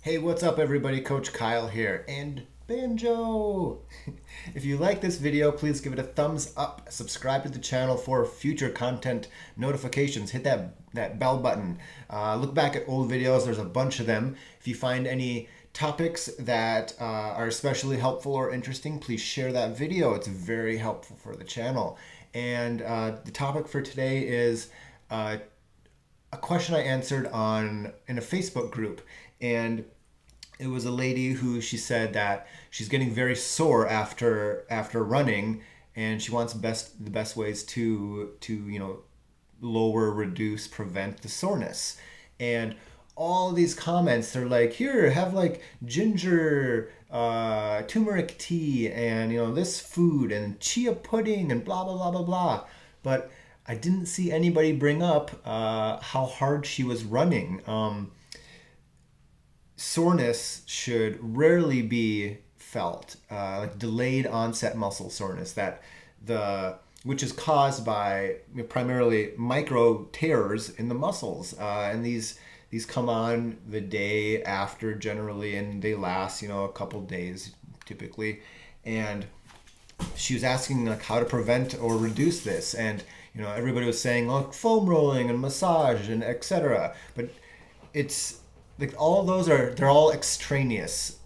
Hey, what's up, everybody? Coach Kyle here, and Banjo! If you like this video, please give it a thumbs up, subscribe to the channel for future content notifications, hit that bell button. Look back at old videos, there's a bunch of them. If you find any topics that are especially helpful or interesting, please share that video. It's very helpful for the channel. And the topic for today is a question I answered in a Facebook group, and it was a lady who she said that she's getting very sore after running, and she wants the best ways to lower, reduce, prevent the soreness. And all these comments, they're like, here, have like ginger, turmeric tea, and this food and chia pudding and blah blah blah blah blah. But I didn't see anybody bring up how hard she was running. Soreness should rarely be felt, like delayed onset muscle soreness, which is caused by primarily micro tears in the muscles, and these come on the day after generally, and they last a couple days typically. And she was asking like how to prevent or reduce this, and everybody was saying like foam rolling and massage and etc. But it's like all of they're all extraneous.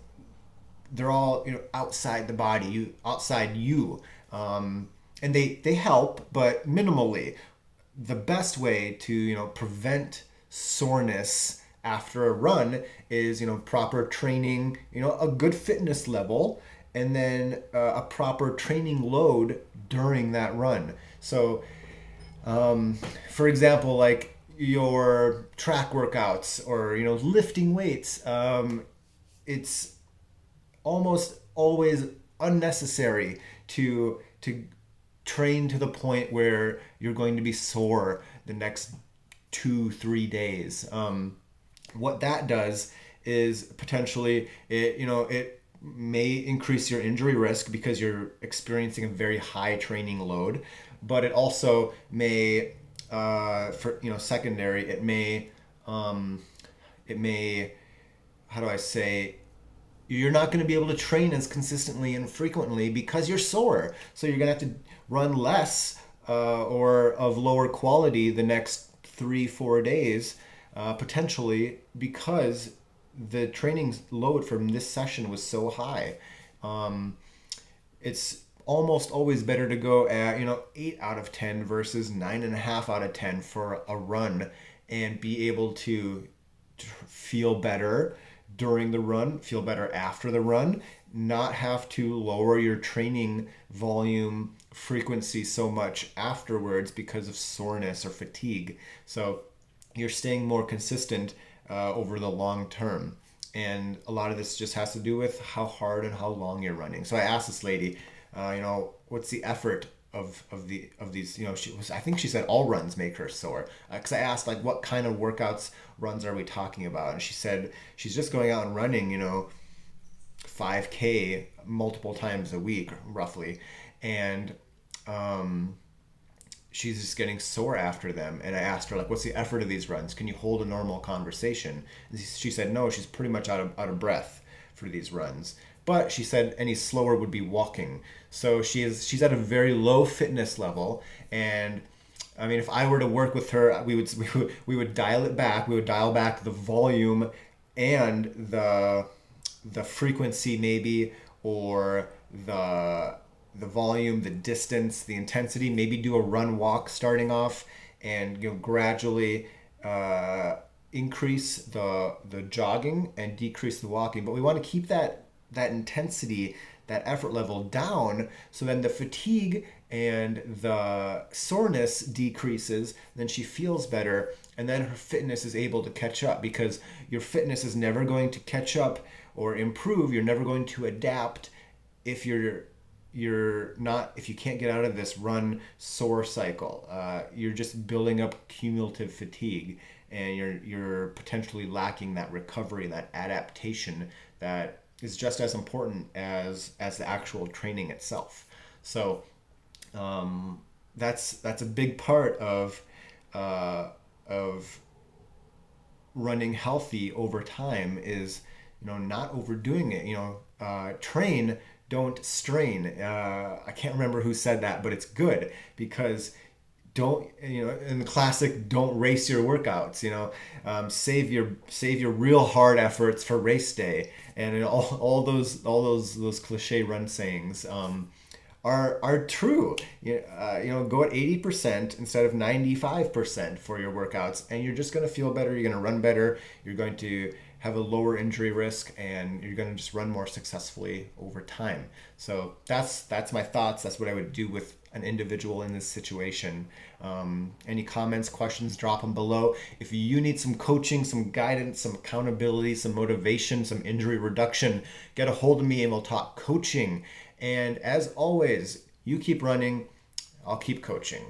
They're all outside the body, outside you, and they help, but minimally. The best way to prevent soreness after a run is proper training, a good fitness level, and then a proper training load during that run. So, for example, like your track workouts or lifting weights, it's almost always unnecessary to train to the point where you're going to be sore the next 2-3 days. What that does is potentially it may increase your injury risk because you're experiencing a very high training load, but it also may for secondary, it may, how do I say, you're not going to be able to train as consistently and frequently because you're sore. So you're going to have to run less or of lower quality the next 3-4 days, potentially, because the training load from this session was so high. It's almost always better to go at 8 out of 10 versus 9.5 out of 10 for a run, and be able to feel better during the run, feel better after the run, not have to lower your training volume frequency so much afterwards because of soreness or fatigue. So you're staying more consistent over the long term. And a lot of this just has to do with how hard and how long you're running. So I asked this lady, what's the effort of these? I think she said all runs make her sore. Because I asked like, what kind of workouts, runs are we talking about? And she said she's just going out and running, 5K multiple times a week, roughly, and she's just getting sore after them. And I asked her like, what's the effort of these runs? Can you hold a normal conversation? And she said no, she's pretty much out of breath for these runs. But she said any slower would be walking. So she's at a very low fitness level, and I mean, if I were to work with her, we would dial it back. We would dial back the volume and the frequency maybe, or the volume, the distance, the intensity. Maybe do a run walk starting off, and gradually increase the jogging and decrease the walking. But we want to keep that intensity, that effort level down, so then the fatigue and the soreness decreases, then she feels better, and then her fitness is able to catch up, because your fitness is never going to catch up or improve. You're never going to adapt if if you can't get out of this run sore cycle. You're just building up cumulative fatigue, and you're potentially lacking that recovery, that adaptation that is just as important as the actual training itself. So that's a big part of running healthy over time, is not overdoing it. Train, don't strain. I can't remember who said that, but it's good because don't, in the classic, don't race your workouts. Save your real hard efforts for race day, and all those cliche run sayings are true. Go at 80% instead of 95% for your workouts, and you're just going to feel better. You're going to run better. You're going to have a lower injury risk, and you're going to just run more successfully over time. So that's my thoughts. That's what I would do with an individual in this situation. Any comments, questions, drop them below. If you need some coaching, some guidance, some accountability, some motivation, some injury reduction, get a hold of me and we'll talk coaching. And as always, you keep running, I'll keep coaching.